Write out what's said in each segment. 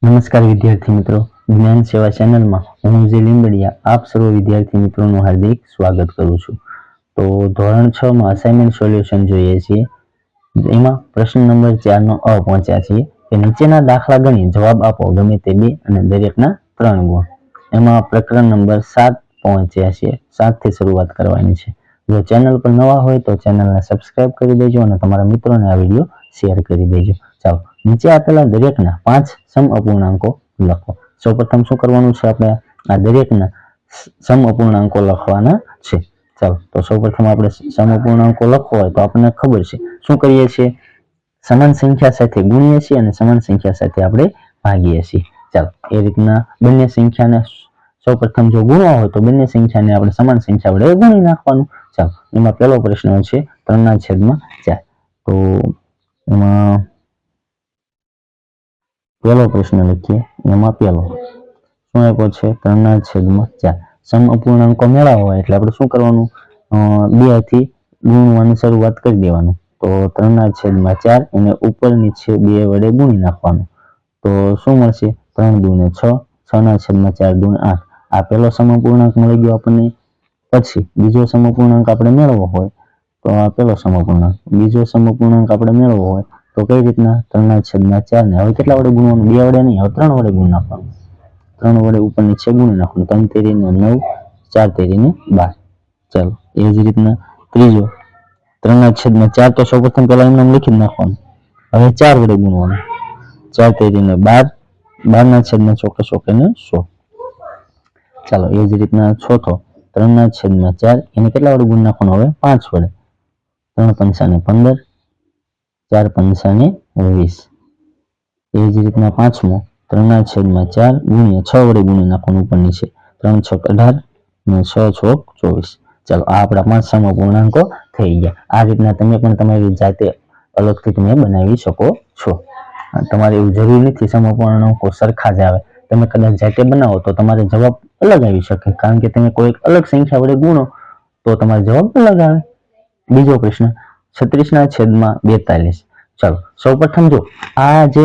નમસ્કાર વિદ્યાર્થી મિત્રો, જ્ઞાન સેવા ચેનલમાં હું વિજય લીંબડિયા આપ સર્વ વિદ્યાર્થી મિત્રોનું હાર્દિક સ્વાગત કરું છું। તો ધોરણ 6 માં અસાઇનમેન્ટ સોલ્યુશન જોઈએ છીએ। એમાં પ્રશ્ન નંબર 4 નો અ પહોંચ્યા છીએ કે નીચેના દાખલા ગણી જવાબ આપો ગમે તે બે અને દરેકના 3 ગુણ। એમાં પ્રકરણ નંબર 7 પહોંચ્યા છીએ। 7 થી શરૂઆત કરવાની છે। જો ચેનલ પર નવા હોય તો ચેનલને સબસ્ક્રાઇબ કરી દેજો અને તમારા મિત્રોને આ વિડિયો શેર કરી દેજો। ચાલો નીચે આપેલા દરેકના 5 સમઅપૂર્ણાંકો લખો। સૌપ્રથમ શું કરવાનું છે, આપણે આ દરેકના સમઅપૂર્ણાંકો લખવાના છે। ચાલો તો સૌપ્રથમ આપણે સમઅપૂર્ણાંકો લખવો હોય તો આપણને ખબર છે શું કરીએ છીએ, સમાન સંખ્યા સાથે ગુણીએ છીએ અને સમાન સંખ્યા સાથે આપણે ભાગીએ છીએ। ચાલો એ રીતના બંને સંખ્યાને સૌપ્રથમ જો ગુણવા હોય તો બંને સંખ્યાને આપણે સમાન સંખ્યા વડે ગુણી નાખવાનું। ચાલો એમાં પહેલો પ્રશ્ન છે 3/4। તો એમાં પહેલો પ્રશ્ન લખીએ। એમાં પહેલો શું આપ્યો છે 3/4। સમઅપૂર્ણાંકો મેળવવા હોય એટલે આપણે શું કરવાનું, 2 થી ગુણવાની શરૂઆત કરી દેવાનું। તો 3/4 એને ઉપર નીચે 2 વડે ગુણી નાખવાનું। તો શું મળશે, 3 દૂને 6, 6/4 દૂને 8। આ પહેલો સમઅપૂર્ણાંક મળી ગયો આપણને। પછી બીજો સમઅપૂર્ણાંક આપણે મેળવવો હોય તો આ પહેલો સમઅપૂર્ણાંક, બીજો સમઅપૂર્ણાંક આપણે મેળવવો હોય તો કઈ રીતના 3/4 ને હવે કેટલા વડે ગુણવાનું, 2 વડે નહીં, હવે 3 વડે ગુણી નાખવાનું। 3 વડે ઉપર નીચે ગુણી નાખવાનું। 3 તેરી ને 9, 4 તેરી ને 12। ચાલો એ જ રીતના ત્રીજો 3/4 તો સૌપ્રથમ પહેલા એમને લખી નાખવાનું। હવે 4 વડે ગુણવાનું। 4 તેરી ને 12, 12/4 ને 100। ચાલો એ જ રીતના ચોથો 3/4 એને કેટલા વડે ગુણી નાખવાનું, હવે 5 વડે। 3 પંચા ને 15, 4 પંચા ને 20। એ જ રીતના પાંચમો 3/4 ગુણ્યા 6 વડે ગુણી નાખવાનું ઉપર નીચે। 3 છક 18 ને 6 છોક 24। ચાલો આ આપણા 5 સમઅપૂર્ણાંકો થઈ ગયા। આ રીતના તમે પણ તમારી જાતે અલગથી તમે બનાવી શકો છો। તમારે એવું જરૂરી નથી સમઅપૂર્ણાંકો સરખા જ આવે। તમે કદાચ જાતે બનાવો તો તમારે જવાબ અલગ આવી શકે, કારણ કે તમે કોઈ અલગ સંખ્યા વડે ગુણો તો તમારો જવાબ અલગ આવે। બીજો પ્રશ્ન 36/42। ચાલો સૌપ્રથમ જો આ જે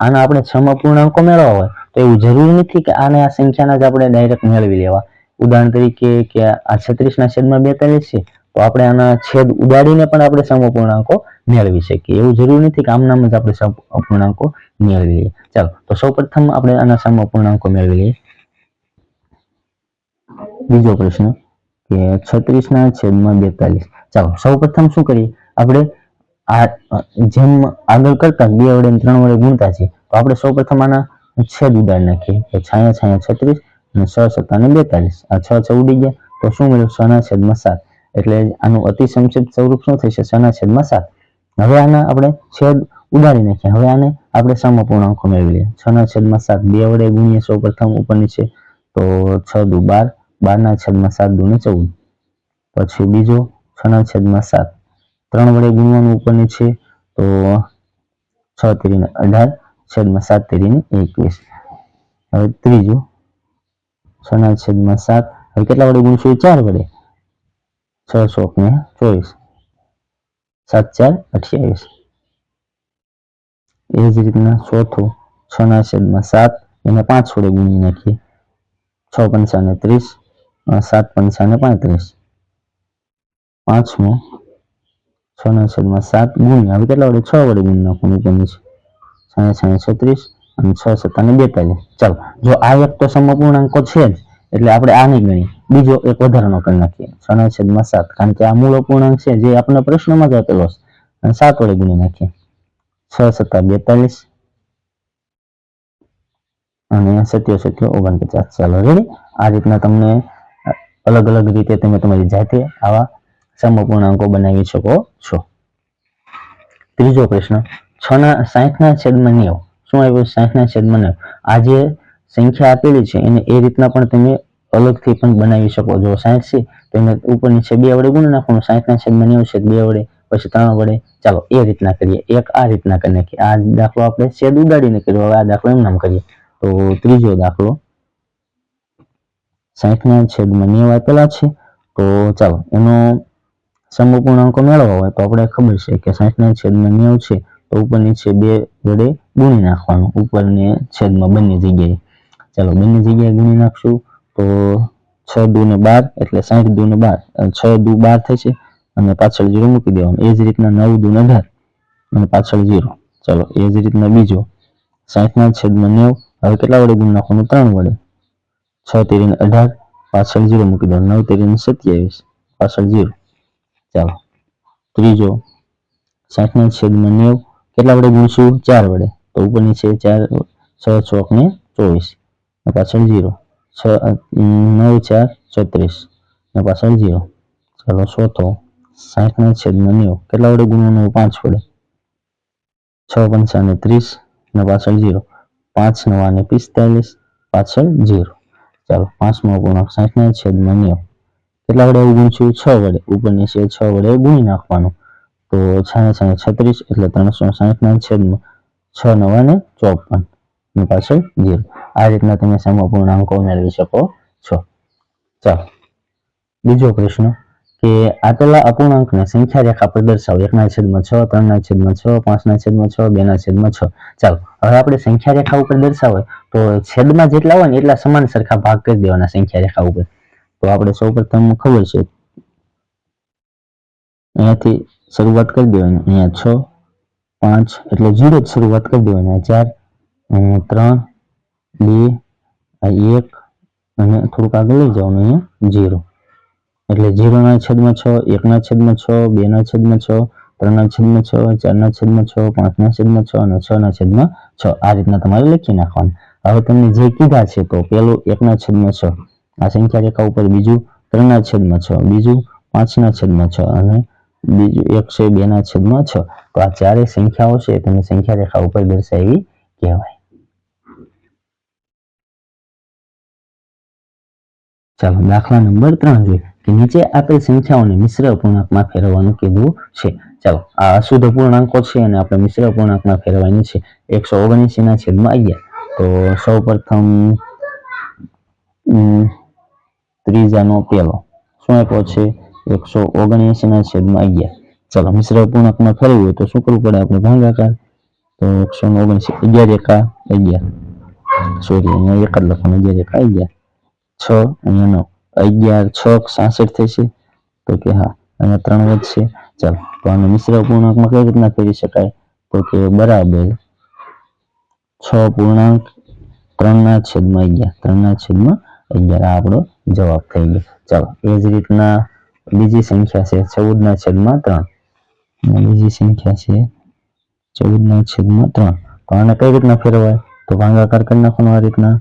આના આપણે સમઅપૂર્ણાંકો મેળવવા હોય તો એવું જરૂરી નથી કે આને આ સંખ્યાના જ આપણે ડાયરેક્ટ મેળવી લેવા। ઉદાહરણ તરીકે કે આ 36/42 છે તો આપણે આના છેદ ઉડાડીને પણ આપણે સમઅપૂર્ણાંકો મેળવી શકીએ। એવું જરૂરી નથી કે આમ નામ જ આપણે સમઅપૂર્ણાંકો મેળવી લઈએ। ચાલો તો સૌપ્રથમ આપણે આના સમઅપૂર્ણાંકો મેળવી લઈએ। બીજો પ્રશ્ન કે 36/42। ચાલો સૌપ્રથમ શું કરીએ, આપણે આ જેમ આગળ કરતા 2 વડે 3 વડે ગુણતા છે તો આપણે સૌપ્રથમ આના છેદ ઉડાડી નાખીએ। તો છાયા 36 અને 6 × 7 = 42। આ 6 ઉડી ગયા તો શું મળ્યું, 6/7। એટલે આનું અતિ સંક્ષિપ્ત સ્વરૂપ શું થશે, 6/7। હવે આના આપણે છેદ ઉડાડી નાખીએ। હવે આને આપણે સમઅપૂર્ણાંકો મેળવી લઈએ। 6/7 2 વડે ગુણીએ સૌપ્રથમ ઉપર નીચે તો 6 દુ 12, 12/7 દૂને 14। પછી બીજો 6/7 3 વડે ગુણવાનું ઉપર નીચે તો 6 તેરી ને 18, 7 તેરી ને 21। હવે ત્રીજું 6/7 હવે કેટલા વડે ગુણશું, 4 વડે। 6 છોક ને 24, 7 × 4 = 28। એ જ રીતના ચોથું 6/7 એને 5 વડે ગુણી નાખીએ। 6 પંચા ને 30, 7 પંચા ને 35। પાંચમો 6/7 ગુણ્યા હવે કેટલા વડે, 6 વડે ગુણી નાખવાનું ઉપર નીચે। 6 × 36 અને 6 × 7 = 42। ચાલો જો આ એક તો સમઅપૂર્ણાંકો છે જ એટલે આપણે આ નહીં ગણીએ, બીજો એક વધારાનો કરી નાખીએ 6/7, કારણ કે આ મૂળ અપૂર્ણાંક છે જે આપણને પ્રશ્નમાં જ આપેલો છે અને 7 વડે ગુણી નાખીએ। 6 × 7 = 42 અને 7 × 7 = 49। ચાલો રેડી। આ રીતના તમને અલગ અલગ રીતે તમે તમારી જાતે આવા સમઅપૂર્ણાંકો બનાવી શકો છો। ત્રીજો પ્રશ્ન 60/90। શું આવ્યું, 60/90। આ જે સંખ્યા આપેલી છે એને એ રીતના પણ તમે અલગથી પણ બનાવી શકો। જો 60 છે તો એને ઉપર નીચે 2 વડે ગુણી નાખવાનું। 60/90 છે 2 વડે, પછી 3 વડે। ચાલો એ રીતના કરીએ। એક આ રીતના કરી નાખીએ। આ દાખલો આપણે છેદ ઉડાડીને કર્યો, હવે આ દાખલો એમ નામ કરીએ। તો ત્રીજો દાખલો 60/90 આપેલા છે તો ચાલો એનો સમઅપૂર્ણાંકો મેળવવા હોય તો આપણે ખબર છે કે 60/90 છે તો ઉપર નીચે 2 વડે ગુણી નાખવાનું ઉપર ને છેદમાં બંને જગ્યાએ. ચાલો બંને જગ્યાએ ગુણી નાખશું તો 6 દુ ને 12 એટલે 60 દુ ને 12, 6 દુ 12 થશે અને પાછળ 0 મૂકી દેવાનું. એ જ રીતના 9 દુ 18 અને પાછળ 0. ચાલો એ જ રીતના બીજો 60 ના છેદમાં 90. હવે કેટલા વડે ગુણ નાખવાનું? 3 વડે. 6 તેરી 18 પાછળ 0 મૂકી દેવાનું. 9 તેરી 27 પાછળ 0. ચાલો ત્રીજો 60 ના છેદમાં 90 કેટલા વડે ગુણશું? 4 વડે. તો ઉપરની છે 4 6 ચોક ને 24 અને પાછળ 0. 9 4 36 અને પાછળ 0. ચાલો ચોથો 60 ના છેદમાં 90 કેટલા વડે ગુણવાનું? 5 વડે. 6 પંચા 30 અને પાછળ 0. 5 નવા 45 પાછળ 0. ચાલો પાંચમો અપૂર્ણાંક 60 ના છેદમાં 90 કેટલા વડે ગુણશું? 6 વડે. ઉપરની છે 6 વડે ગુણી નાખવાનું. તો 6 ને 36 એટલે 360 ના છેદમાં 6 નવા 54 અને પાછળ 0. આ રીતના તમે સમઅપૂર્ણાંકો મેળવી શકો છો. ચાલો બીજો પ્રશ્ન કે આપેલા અપૂર્ણાંકને સંખ્યા રેખા પર દર્શાવો. 1/6, 3/6, 5/6, 2/6. ચાલો હવે આપણે સંખ્યા રેખા ઉપર દર્શાવો તો છેદમાં જેટલા હોય ને એટલા સમાન સરખા ભાગ કરી દેવાના સંખ્યા રેખા ઉપર. તો આપણે સૌપ્રથમ ખબર છે અહીંયાથી શરૂઆત કરી દેવાની. અહીંયા 6 5 એટલે 0 જ શરૂઆત કરી દેવાની. 4 3 2 1 અને થોડુંક આગળ લઈ જવાનું. અહીંયા 0 એટલે 0/6, 1/6, 2/6, 3/6, 4/6, 5/6 અને 6/6. આ રીતના તમારે લખી નાખવાનું. હવે તમને જે કીધા છે તો પેલું 1/6 આ સંખ્યા રેખા ઉપર, બીજું 3/6, બીજું 5/6 અને બીજું એક છે 2/6. તો આ ચારે સંખ્યાઓ છે તેને સંખ્યા રેખા ઉપર દર્શાવી કહેવાય. ચાલો દાખલા નંબર 3 જોઈએ કે નીચે આપેલ સંખ્યાઓને મિશ્ર અપૂર્ણાંકમાં ફેરવવાનું કીધું છે. ચાલો આ અશુદ્ધ અપૂર્ણાંકો છે અને આપણે મિશ્ર અપૂર્ણાંકમાં ફેરવવાની છે. 179/11. તો સૌપ્રથમ ત્રીજાનો પહેલો શું આપ્યો છે? 179/11. ચાલો મિશ્ર અપૂર્ણાંકમાં ફેરવવું હોય તો શું કરવું પડે? આપણે ભાગાકાર. તો 179 11 એકા 11. સોરી અહીંયા એક જ લખવાનું. 11 એકા 11. 6 અહીંયા 9 11 6 66 થશે. તો કે હા અહીંયા 3 વધશે. ચાલો તો આને મિશ્ર અપૂર્ણાંકમાં કઈ રીતના ફેરવી શકાય? તો કે બરાબર 6 પૂર્ણાંક 3/11. 3/11 આ આપણો જવાબ થઈ ગયો. ચાલો એ જ રીતના બીજી સંખ્યા છે 14/3. બીજી સંખ્યા છે 14/3. તો આને કઈ રીતના ફેરવાય? તો ભાગાકાર કરી નાખવાનો આ રીતના.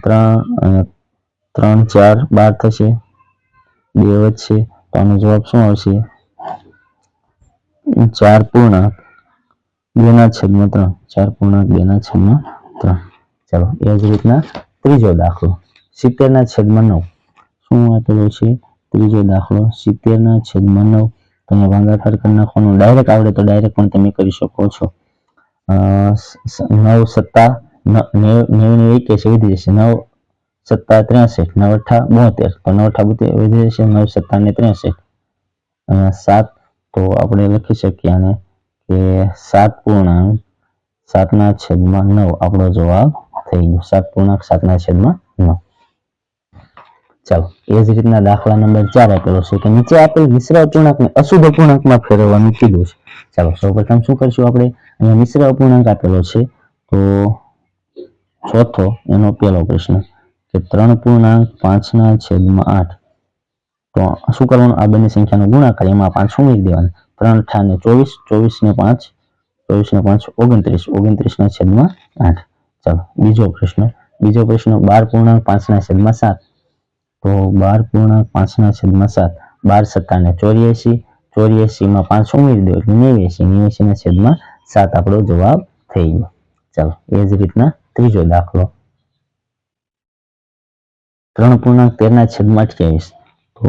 3 3 4 12 થશે. 2 વધશે. તો આનો જવાબ શું આવશે? 4 પૂર્ણાંક 2/3. 4 પૂર્ણાંક 2/3. ચાલો એ જ રીતના ત્રીજો દાખલો 70/9. શું આપેલું છે? ત્રીજો દાખલો 70/9. તમે ભાગાકાર કરી નાખવાનો. ડાયરેક્ટ આવડે તો ડાયરેક્ટ પણ તમે કરી શકો છો. 9 સત્તા 90 81 વધી જશે. 9 સત્તા 63, 9 અઠ્ઠા 72. તો 9 અઠ્ઠા 72 વધી જશે. 9 સત્તા 63. 7 તો આપણે લખી શકીએ આને કે 7 પૂર્ણાંક 7/9 આપણો જવાબ થઈ ગયો. 7 પૂર્ણાંક 7/9. ચાલો એ જ રીતના દાખલા નંબર 4 આપેલો છે કે નીચે આપેલ મિશ્ર અપૂર્ણાંકને અશુદ્ધ અપૂર્ણાંકમાં ફેરવવાનું કીધું છે. ચાલો સૌપ્રથમ શું કરશું આપણે? અહીંયા મિશ્ર અપૂર્ણાંક આપેલો છે તો ચોથો એનો પહેલો પ્રશ્ન કે 3 પૂર્ણાંક 5/8. તો શું કરવાનું? આ બંને સંખ્યાનો ગુણાકાર, એમાં 5 ઉમેરી દેવાના. 3 અઠ્ઠા 24, 24 ને 5 29/8. ચાલો બીજો પ્રશ્ન 12 પૂર્ણાંક 5/7. તો 12 પૂર્ણાંક 5/7. 12 સત્તા 84, 84 માં 5 ઉમેરી દો એટલે 89/7 આપણો જવાબ થઈ ગયો. ચાલો એ જ રીતના ત્રીજો દાખલો 3 પૂર્ણાંક 13/28. તો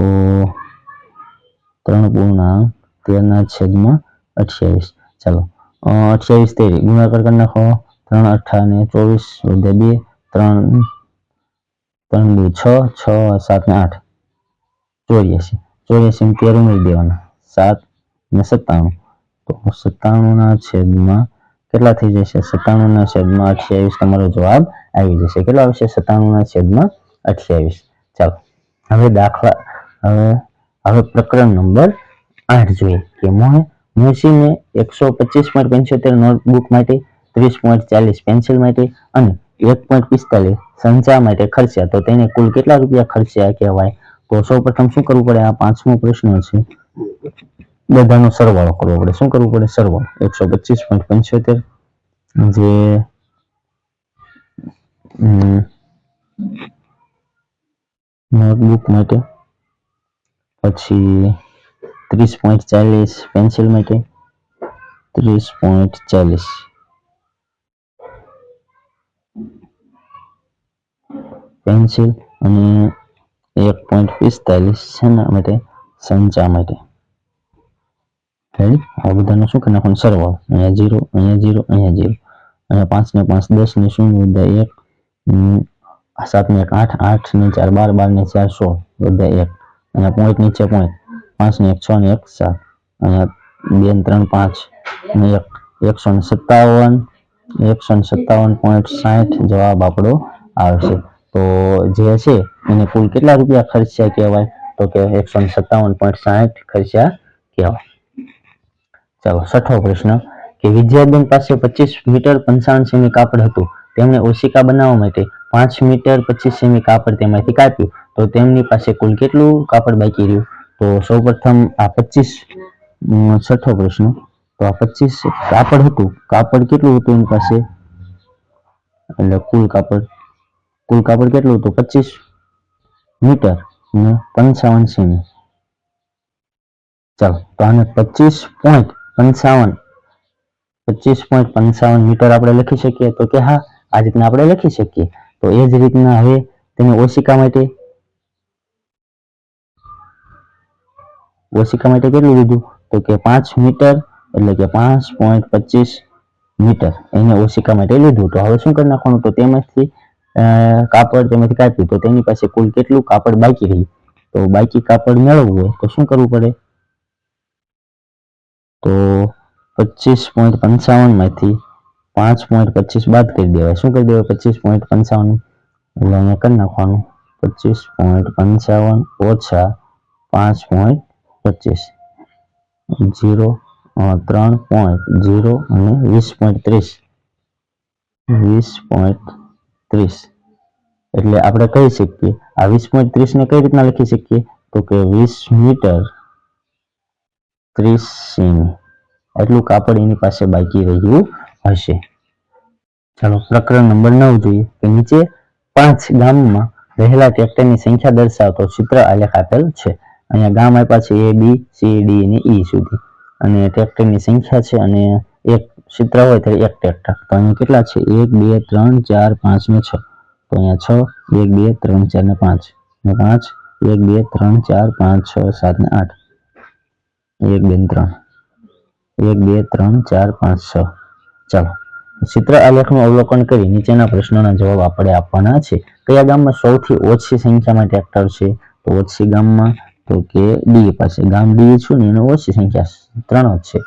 3 પૂર્ણાંક 13/28. ચાલો 28 તેરી ગુણાકાર કરી નાખો. 3 અઠ્ઠા 24 વધે 2 3 2 6 6 7 ને 8 84 ને 13 ઉમેરી દેવાના. 7 ને 97. તો 97/28 કેટલા થઈ જશે 97/28 તમારો જવાબ આવી જશે. કેટલો આવશે 97/28. ચાલો હવે હવે પ્રકરણ નંબર 8 જોઈએ કે મોસીને 125.75 નોટબુક માટે 30.40 પેન્સિલ માટે અને 1.45 સંચા માટે ખર્ચ્યા તો તેને કુલ કેટલા રૂપિયા ખર્ચ્યા કહેવાય? તો સૌપ્રથમ શું કરવું પડે? આ 5મો પ્રશ્ન છે, બધાનો સરવાળો કરવો પડે. શું કરવું પડે? સરવાળો. 125.75 જે નોટબુક માટે, પછી 30.40 પેન્સિલ માટે, 30.40 પેન્સિલ અને 1.45 શેના માટે? સંચા માટે. આ બધાનો શું કરી નાખવાનું? સરવાળો. અહીંયા 0, અહીંયા 0, અહીંયા 0, અને 5 ને 5 10 ને 0 બધા 1, 7 ને 1 8, 8 ને 4 12, 12 ને 4 16 બધા 1, અહીંયા પોઈન્ટ નીચે પોઈન્ટ, 5 ને 1 6 ને 1 7, અહીંયા 2 ને 3 5 ને 1, 157.60 જવાબ આપણો આવશે. તો જે છે એને કુલ કેટલા રૂપિયા ખર્ચ્યા કહેવાય? તો કે 157.60 ખર્ચ્યા કહેવાય. ચાલો 6થો પ્રશ્ન કે વિદ્યાબેન પાસે 25 મીટર 55 સેમી કાપડ હતું. તેમણે ઓશિકા બનાવવા માટે 5 મીટર 25 સેમી કાપડ તેમાંથી કાપ્યું તો તેમની પાસે કુલ કેટલું કાપડ બાકી રહ્યું? તો સૌપ્રથમ આ 25 6થો પ્રશ્ન, તો આ 25 કાપડ હતું. કાપડ કેટલું હતું એની પાસે? એટલે કુલ કાપડ કેટલું હતું? 25 મીટર ને 55 સેમી. ચાલો તો આને 25.55 મીટર આપણે લખી શકીએ. તો કે હા, આ રીતના આપણે લખી શકીએ. તો એ જ રીતના હવે તેને ઓશિકા માટે કેટલું લીધું? તો કે 5 મીટર એટલે કે 5.25 મીટર એને ઓશિકા માટે લીધું. તો હવે શું કરી નાખવાનું? તો તેમાંથી કાપડ તેમાંથી કાપ્યું તો તેની પાસે કુલ કેટલું કાપડ બાકી રહ્યું? તો બાકી કાપડ મેળવવું હોય તો શું કરવું પડે? તો 25.55 માંથી 5.25 બાદ કરી દેવાય. શું કરી દેવાય? 25.55 એટલે અહીંયા કરી નાખવાનું 25.55 ઓછા 5.25 0 3.0 અને 20.30 એટલે આપણે કહી શકીએ આ 20.30 ને કઈ રીતના લખી શકીએ? તો કે 20 મીટર 30 સેમી એટલું કાપડ એની પાસે બાકી રહ્યું હશે. ચાલો પ્રકરણ નંબર 9 જોઈએ કે નીચે 5 ગામમાં રહેલા ટ્રેક્ટરની સંખ્યા દર્શાવતો ચિત્ર આલેખ આપેલ છે. અહીંયા ગામ આપ્યા છે A B C D અને E સુધી, અને ટ્રેક્ટરની સંખ્યા છે અને એક ચિત્ર હોય તો એક ટ્રેક્ટર. તો અહીંયા કેટલા છે? 1 2 3 4 5 ને 6. તો અહીંયા 6 1 2 3 4 ને 5 ને 5 1 2 3 4 5 6 7 ને 8 1 2 3 1 2 3 4 5 6. ચાલો ચિત્ર આલેખનું અવલોકન કરી નીચેના પ્રશ્નોના જવાબ આપણે આપવાના છે. કયા ગામમાં સૌથી ઓછી સંખ્યામાં ટ્રેક્ટર છે? તો ઓછી ગામમાં તો કે ડી પાસે. ગામ ડી છું ને એનો ઓછી સંખ્યા 3 જ છે.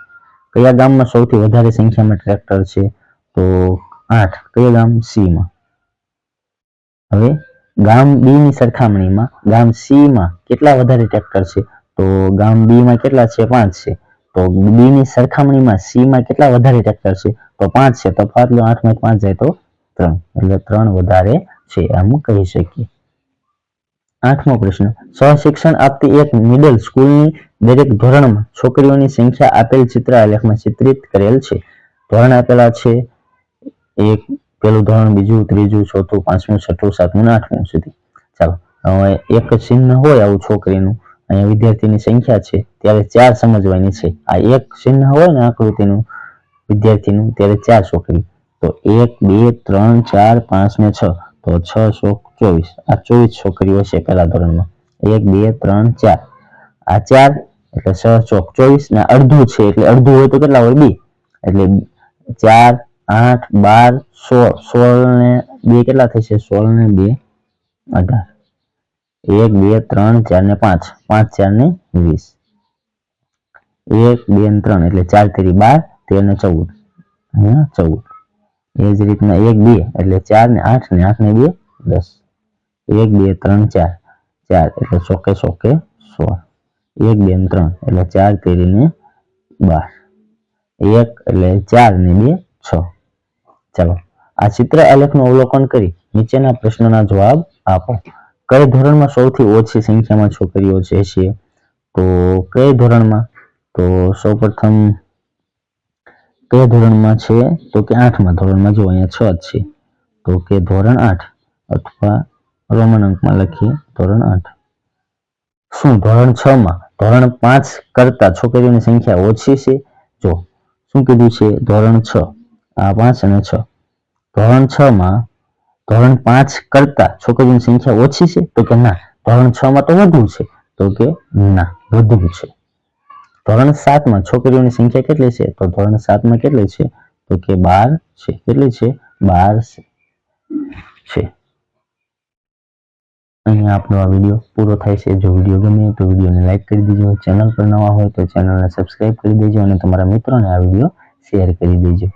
કયા ગામમાં સૌથી વધારે સંખ્યામાં ટ્રેક્ટર છે? તો 8. કયા ગામ? સી માં. હવે ગામ બી ની સરખામણીમાં ગામ સી માં કેટલા વધારે ટ્રેક્ટર છે? તો ગામ બી માં કેટલા છે? 5 છે. તો બી ની સરખામણીમાં સી માં કેટલા વધારે ટ્રેક્ટર છે? તો 5 છે. તો 5 લો 8 માંથી 5 જાય તો 3, એટલે 3 વધારે છે એમ કહી શકીએ. 8મો પ્રશ્ન, સહશિક્ષણ આપતી એક મિડલ સ્કૂલની દરેક ધોરણમાં છોકરીઓની સંખ્યા આપેલ ચિત્ર આલેખમાં ચિત્રિત કરેલ છે. ધોરણ આપેલા છે એક પેલું ધોરણ, બીજું, ત્રીજું, ચોથું, 5મું, 6ઠું, 7મું ને 8મું સુધી. ચાલો હવે એક ચિહ્ન હોય આવું છોકરીનું, અહીંયા વિદ્યાર્થીની સંખ્યા છે ત્યારે 4 સમજવાની છે. આ એક ચિહ્ન હોય ને આકૃતિનું વિદ્યાર્થીનું ત્યારે 4 છોકરી. તો 1 2 3 4 5 ને 6, તો 6 ચોક 24. આ 24 છોકરીઓ છે પેલા ધોરણમાં. 1 2 3 4 આ 4 એટલે 6 ચોક 24 ને અડધું છે એટલે અડધું હોય તો કેટલા હોય? 2 એટલે 4 8 12 16 ને 2 કેટલા થશે? 16 ને 2 18. 1 2 3 4 ને 5 5 4 ને 20. 1 2 3 એટલે 4 તેરી 12, 13 ને 14, અહીંયા 14. એ જ રીતના 1 2 એટલે 4 ને 8 ને 8 ને 2 10. 1 2 3 4 4 એટલે ચોકે ચોકે 16. 1 2 ને 3 એટલે 4 તેરી ને 12. 1 એટલે 4 ને 2 6. ચાલો આ ચિત્ર આલેખનું અવલોકન કરી નીચેના પ્રશ્નોના જવાબ આપો. કઈ ધોરણમાં સૌથી ઓછી સંખ્યામાં છોકરીઓ છે? તો કઈ ધોરણમાં? તો સૌપ્રથમ કયા ધોરણમાં છે? તો કે 8મા ધોરણમાં. જો અહીંયા 6 જ છે તો કે ધોરણ 8 અથવા રોમન અંકમાં લખીએ ધોરણ 8. શું ધોરણ 6 માં ધોરણ 5 કરતા છોકરીઓની સંખ્યા ઓછી છે? જો શું કીધું છે? ધોરણ 6 આ 5 અને 6. ધોરણ 6 માં ધોરણ 5 કરતા છોકરીઓની સંખ્યા ઓછી છે? તો કે ના. ધોરણ 6 માં તો વધુ છે? તો કે ના, વધુ છે. ધોરણ 7 માં છોકરીઓની સંખ્યા કેટલી છે? તો ધોરણ 7 માં કેટલી છે? તો કે 12 છે. કેટલી છે? 12 છે. અહીંયા આપણો આ વિડીયો પૂરો થાય છે. જો વિડીયો ગમે તો વિડીયોને લાઈક કરી દેજો. ચેનલ પર નવા હોય તો ચેનલને સબસ્ક્રાઇબ કરી દેજો અને તમારા મિત્રોને આ વિડીયો શેર કરી દેજો.